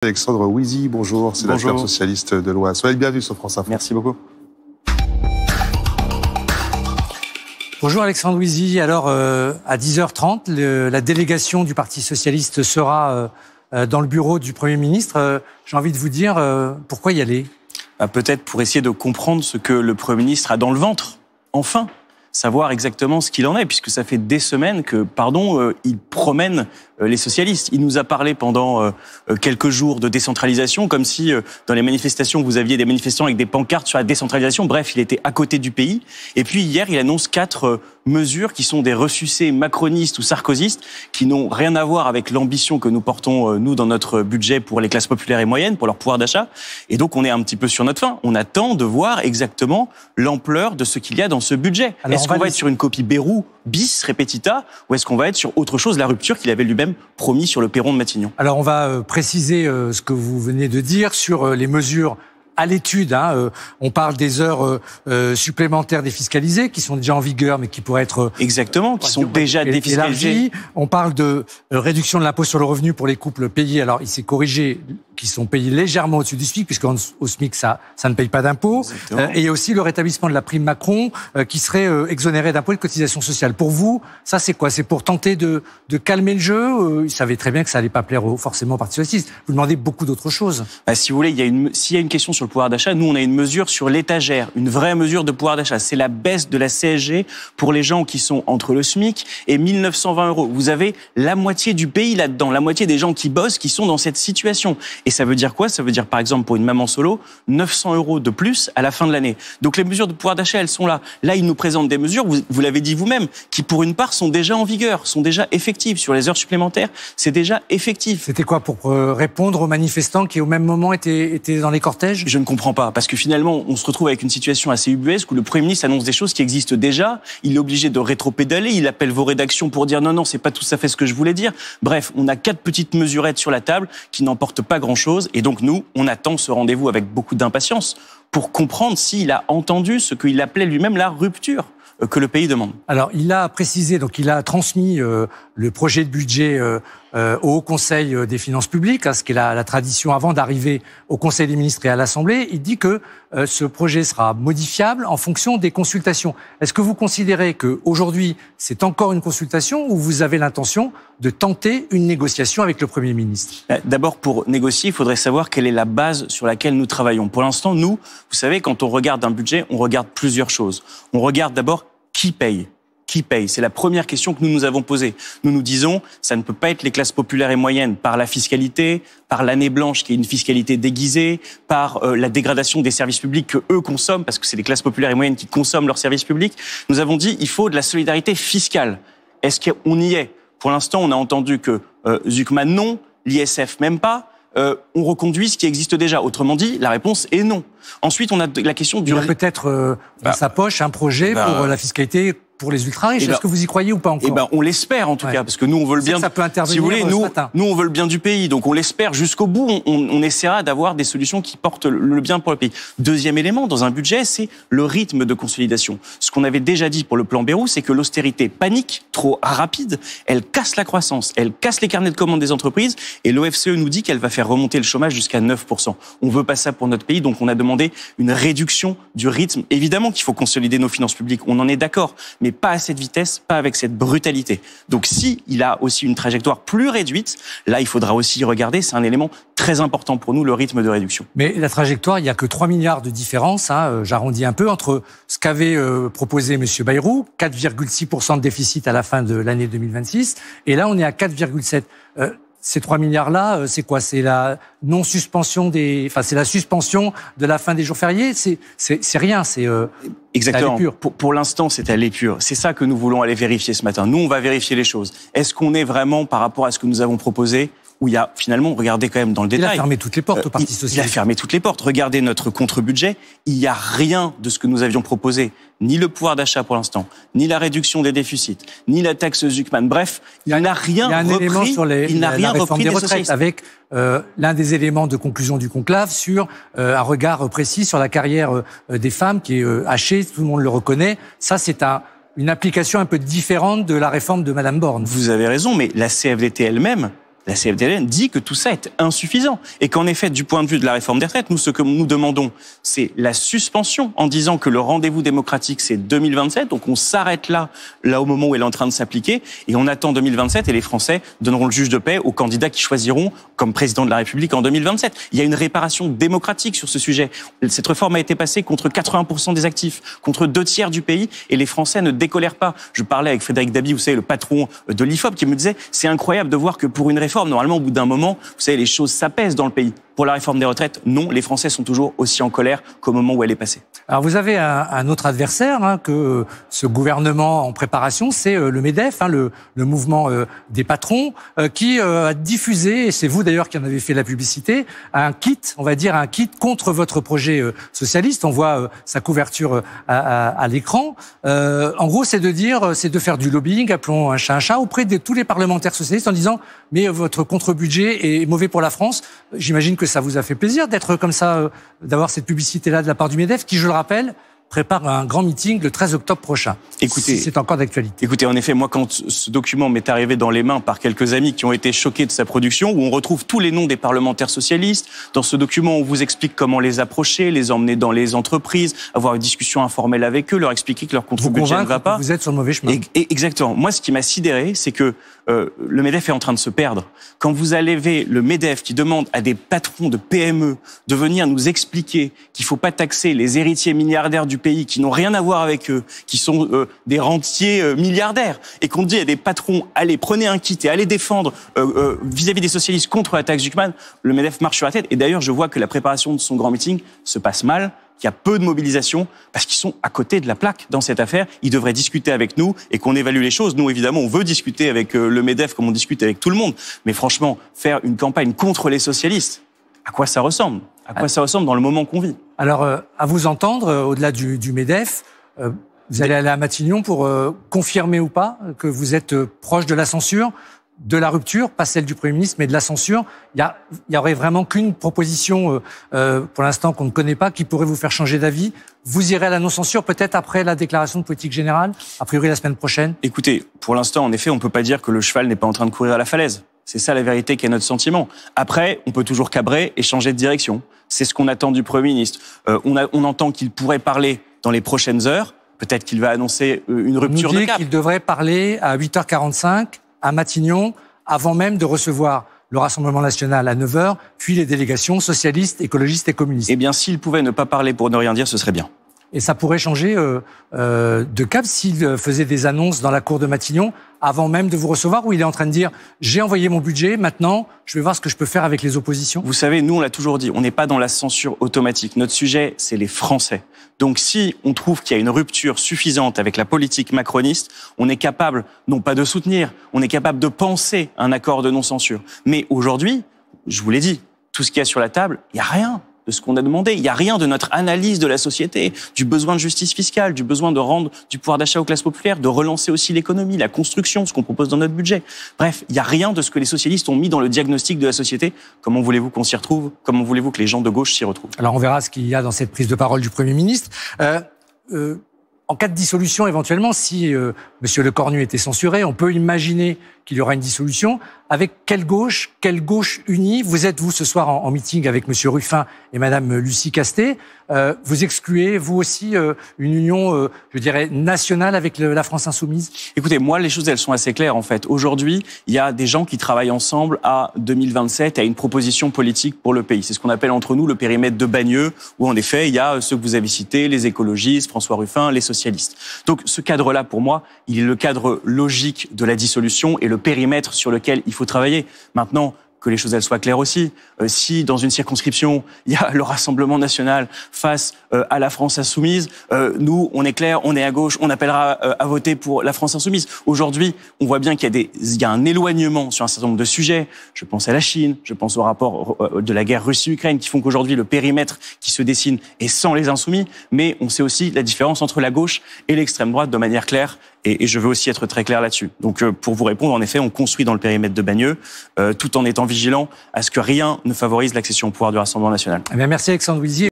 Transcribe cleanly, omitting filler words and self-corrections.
Alexandre Wizy, bonjour, sénateur socialiste de l'Oise. Soyez le bienvenu sur France Info. Merci beaucoup. Bonjour Alexandre Wizy. Alors, à 10h30, la délégation du Parti socialiste sera dans le bureau du Premier ministre. J'ai envie de vous dire, pourquoi y aller ? Peut-être pour essayer de comprendre ce que le Premier ministre a dans le ventre, enfin. Savoir exactement ce qu'il en est, puisque ça fait des semaines que, il promène les socialistes. Il nous a parlé pendant quelques jours de décentralisation, comme si dans les manifestations, vous aviez des manifestants avec des pancartes sur la décentralisation. Bref, il était à côté du pays. Et puis hier, il annonce 4 mesures qui sont des ressucés macronistes ou sarkozystes, qui n'ont rien à voir avec l'ambition que nous portons, nous, dans notre budget pour les classes populaires et moyennes, pour leur pouvoir d'achat. Et donc, on est un petit peu sur notre faim. On attend de voir exactement l'ampleur de ce qu'il y a dans ce budget. Est-ce qu'on va être sur une copie Bayrou bis repetita, ou est-ce qu'on va être sur autre chose, la rupture qu'il avait lui-même promis sur le perron de Matignon? Alors, on va préciser ce que vous venez de dire sur les mesures à l'étude. On parle des heures supplémentaires défiscalisées qui sont déjà en vigueur, mais qui pourraient être... Exactement, qui sont déjà défiscalisées. On parle de réduction de l'impôt sur le revenu pour les couples payés. Alors, il s'est corrigé, qui sont payés légèrement au-dessus du SMIC, puisqu'au SMIC, ça ne paye pas d'impôt. Et aussi le rétablissement de la prime Macron, qui serait exonéré d'impôt et de cotisation sociale. Pour vous, ça, c'est quoi? C'est pour tenter de calmer le jeu? Il savait très bien que ça n'allait pas plaire forcément au Parti socialiste. Vous demandez beaucoup d'autres choses. Si vous voulez, s'il y a une question sur le pouvoir d'achat, nous, on a une mesure sur l'étagère, une vraie mesure de pouvoir d'achat. C'est la baisse de la CSG pour les gens qui sont entre le SMIC et 1 920 €. Vous avez la moitié du pays là-dedans, la moitié des gens qui bossent, qui sont dans cette situation. Et ça veut dire quoi? Ça veut dire, par exemple, pour une maman solo, 900 € de plus à la fin de l'année. Donc les mesures de pouvoir d'achat, elles sont là. Là, ils nous présentent des mesures, vous l'avez dit vous-même, qui pour une part sont déjà en vigueur, sont déjà effectives. Sur les heures supplémentaires, c'est déjà effectif. C'était quoi, pour répondre aux manifestants qui, au même moment, étaient dans les cortèges? Je ne comprends pas, parce que finalement, on se retrouve avec une situation assez ubuesque où le Premier ministre annonce des choses qui existent déjà. Il est obligé de rétropédaler. Il appelle vos rédactions pour dire non, c'est pas tout à fait ce que je voulais dire. Bref, on a 4 petites mesurettes sur la table qui n'emportent pas grand-chose. Et donc, nous, on attend ce rendez-vous avec beaucoup d'impatience pour comprendre s'il a entendu ce qu'il appelait lui-même la rupture que le pays demande. Alors, il a précisé, donc il a transmis le projet de budget au Haut Conseil des finances publiques, ce qui est la tradition avant d'arriver au Conseil des ministres et à l'Assemblée. Il dit que ce projet sera modifiable en fonction des consultations. Est-ce que vous considérez qu'aujourd'hui, c'est encore une consultation ou vous avez l'intention de tenter une négociation avec le Premier ministre? D'abord, pour négocier, il faudrait savoir quelle est la base sur laquelle nous travaillons. Pour l'instant, nous, vous savez, quand on regarde un budget, on regarde plusieurs choses. On regarde d'abord qui paye. Qui paye? C'est la première question que nous nous avons posée. Nous nous disons, ça ne peut pas être les classes populaires et moyennes par la fiscalité, par l'année blanche qui est une fiscalité déguisée, par la dégradation des services publics que eux consomment, parce que c'est les classes populaires et moyennes qui consomment leurs services publics. Nous avons dit, il faut de la solidarité fiscale. Est-ce qu'on y est? Pour l'instant, on a entendu que Zuckman non, l'ISF même pas. On reconduit ce qui existe déjà. Autrement dit, la réponse est non. Ensuite, on a la question du... Il y a peut-être dans sa poche un projet pour la fiscalité pour les ultra-riches. Est-ce que vous y croyez ou pas encore? On l'espère en tout cas, parce que nous on veut le bien. Ça peut intervenir. Si vous voulez, nous on veut le bien du pays, donc on l'espère jusqu'au bout. On essaiera d'avoir des solutions qui portent le bien pour le pays. Deuxième élément dans un budget, c'est le rythme de consolidation. Ce qu'on avait déjà dit pour le plan Bayrou, c'est que l'austérité panique, trop rapide, elle casse la croissance, elle casse les carnets de commandes des entreprises, et l'OFCE nous dit qu'elle va faire remonter le chômage jusqu'à 9%. On veut pas ça pour notre pays, donc on a demandé une réduction du rythme. Évidemment qu'il faut consolider nos finances publiques, on en est d'accord, mais pas à cette vitesse, pas avec cette brutalité. Donc si il a aussi une trajectoire plus réduite, là il faudra aussi regarder, c'est un élément très important pour nous, le rythme de réduction. Mais la trajectoire, il n'y a que 3 milliards de différence, j'arrondis un peu, entre ce qu'avait proposé M. Bayrou, 4,6% de déficit à la fin de l'année 2026, et là on est à 4,7%. Ces 3 milliards-là, c'est quoi? C'est la non-suspension c'est la suspension de la fin des jours fériés? C'est rien, c'est exactement. à l'épure. Pour l'instant, c'est à l'épure. C'est ça que nous voulons aller vérifier ce matin. Nous, on va vérifier les choses. Est-ce qu'on est vraiment, par rapport à ce que nous avons proposé, où il y a finalement, regardez quand même dans le détail. Il a fermé toutes les portes au Parti socialiste. Il a fermé toutes les portes. Regardez notre contre-budget. Il n'y a rien de ce que nous avions proposé. Ni le pouvoir d'achat pour l'instant, ni la réduction des déficits, ni la taxe Zuckman. Bref, il n'a rien repris. Il y a un élément sur la réforme des retraites, socialistes. avec l'un des éléments de conclusion du conclave sur un regard précis sur la carrière des femmes qui est hachée, tout le monde le reconnaît. Ça, c'est une application un peu différente de la réforme de Madame Borne. Vous avez raison, mais la CFDT elle-même La CFDT dit que tout ça est insuffisant et qu'en effet, du point de vue de la réforme des retraites, nous, ce que nous demandons, c'est la suspension en disant que le rendez-vous démocratique, c'est 2027. Donc, on s'arrête là au moment où elle est en train de s'appliquer et on attend 2027 et les Français donneront le juge de paix aux candidats qui choisiront comme président de la République en 2027. Il y a une réparation démocratique sur ce sujet. Cette réforme a été passée contre 80% des actifs, contre 2/3 du pays et les Français ne décolèrent pas. Je parlais avec Frédéric Dabi, vous savez, le patron de l'IFOP, qui me disait c'est incroyable de voir que pour une réforme, normalement, au bout d'un moment, vous savez, les choses s'apaisent dans le pays. Pour la réforme des retraites, non, les Français sont toujours aussi en colère qu'au moment où elle est passée. Alors vous avez un autre adversaire que ce gouvernement en préparation, c'est le MEDEF, le mouvement des patrons, qui a diffusé, et c'est vous d'ailleurs qui en avez fait la publicité, un kit contre votre projet socialiste. On voit sa couverture à l'écran. En gros, c'est de faire du lobbying, appelons un chat, auprès de tous les parlementaires socialistes en disant mais votre contre-budget est mauvais pour la France. J'imagine que ça vous a fait plaisir d'être comme ça, d'avoir cette publicité-là de la part du MEDEF, qui, je le rappelle, prépare un grand meeting le 13 octobre prochain. Écoutez, si c'est encore d'actualité. Écoutez, en effet, moi, quand ce document m'est arrivé dans les mains par quelques amis qui ont été choqués de sa production, où on retrouve tous les noms des parlementaires socialistes, dans ce document, on vous explique comment les approcher, les emmener dans les entreprises, avoir une discussion informelle avec eux, leur expliquer que leur contre-budget ne va pas. Vous êtes sur le mauvais chemin. Exactement. Moi, ce qui m'a sidéré, c'est que le MEDEF est en train de se perdre. Quand vous avez le MEDEF qui demande à des patrons de PME de venir nous expliquer qu'il ne faut pas taxer les héritiers milliardaires du pays, qui n'ont rien à voir avec eux, qui sont des rentiers milliardaires, et qu'on dit à des patrons, allez, prenez un kit et allez défendre vis-à-vis des socialistes contre la taxe Zucman, le MEDEF marche sur la tête. Et d'ailleurs, je vois que la préparation de son grand meeting se passe mal, qu'il y a peu de mobilisation, parce qu'ils sont à côté de la plaque dans cette affaire. Ils devraient discuter avec nous et qu'on évalue les choses. Nous, évidemment, on veut discuter avec le MEDEF comme on discute avec tout le monde. Mais franchement, faire une campagne contre les socialistes, à quoi ça ressemble ? À quoi ça ressemble dans le moment qu'on vit ? Alors, à vous entendre, au-delà du MEDEF, vous allez aller à Matignon pour confirmer ou pas que vous êtes proche de la censure, de la rupture, pas celle du Premier ministre, mais de la censure. Il y aurait vraiment qu'une proposition, pour l'instant, qu'on ne connaît pas, qui pourrait vous faire changer d'avis. Vous irez à la non-censure, peut-être après la déclaration de politique générale, a priori la semaine prochaine. Écoutez, pour l'instant, en effet, on ne peut pas dire que le cheval n'est pas en train de courir à la falaise. C'est ça la vérité qui est notre sentiment. Après, on peut toujours cabrer et changer de direction. C'est ce qu'on attend du Premier ministre. On entend qu'il pourrait parler dans les prochaines heures. Peut-être qu'il va annoncer une rupture de cap. Il devrait parler à 8h45 à Matignon, avant même de recevoir le Rassemblement national à 9h, puis les délégations socialistes, écologistes et communistes. Eh bien, s'il pouvait ne pas parler pour ne rien dire, ce serait bien. Et ça pourrait changer de cap s'il faisait des annonces dans la cour de Matignon avant même de vous recevoir, où il est en train de dire « j'ai envoyé mon budget, maintenant je vais voir ce que je peux faire avec les oppositions ». Vous savez, nous on l'a toujours dit, on n'est pas dans la censure automatique. Notre sujet, c'est les Français. Donc si on trouve qu'il y a une rupture suffisante avec la politique macroniste, on est capable, non pas de soutenir, on est capable de penser un accord de non-censure. Mais aujourd'hui, je vous l'ai dit, tout ce qu'il y a sur la table, il n'y a rien de ce qu'on a demandé. Il n'y a rien de notre analyse de la société, du besoin de justice fiscale, du besoin de rendre du pouvoir d'achat aux classes populaires, de relancer aussi l'économie, la construction, ce qu'on propose dans notre budget. Bref, il n'y a rien de ce que les socialistes ont mis dans le diagnostic de la société. Comment voulez-vous qu'on s'y retrouve ? Comment voulez-vous que les gens de gauche s'y retrouvent ? Alors on verra ce qu'il y a dans cette prise de parole du Premier ministre. En cas de dissolution, éventuellement, si M. Lecornu était censuré, on peut imaginer qu'il y aura une dissolution. Avec quelle gauche unie? Vous êtes, vous, ce soir, en meeting avec M. Ruffin et Mme Lucie Castet. Vous excluez, vous aussi, une union, je dirais, nationale avec la France insoumise? Écoutez, moi, les choses, elles sont assez claires, en fait. Aujourd'hui, il y a des gens qui travaillent ensemble à 2027, à une proposition politique pour le pays. C'est ce qu'on appelle entre nous le périmètre de Bagneux, où, en effet, il y a ceux que vous avez cités, les écologistes, François Ruffin, les socialistes. Donc, ce cadre-là, pour moi, il est le cadre logique de la dissolution et le périmètre sur lequel il faut travailler. Maintenant, que les choses elles soient claires aussi. Si dans une circonscription, il y a le Rassemblement national face à la France insoumise, nous, on est clair, on est à gauche, on appellera à voter pour la France insoumise. Aujourd'hui, on voit bien qu'il y a un éloignement sur un certain nombre de sujets. Je pense à la Chine, je pense au rapport de la guerre Russie-Ukraine, qui font qu'aujourd'hui, le périmètre qui se dessine est sans les insoumis. Mais on sait aussi la différence entre la gauche et l'extrême droite de manière claire. Et je veux aussi être très clair là-dessus. Donc, pour vous répondre, en effet, on construit dans le périmètre de Bagneux, tout en étant vigilant à ce que rien ne favorise l'accession au pouvoir du Rassemblement national. Eh bien, merci Alexandre Huizier.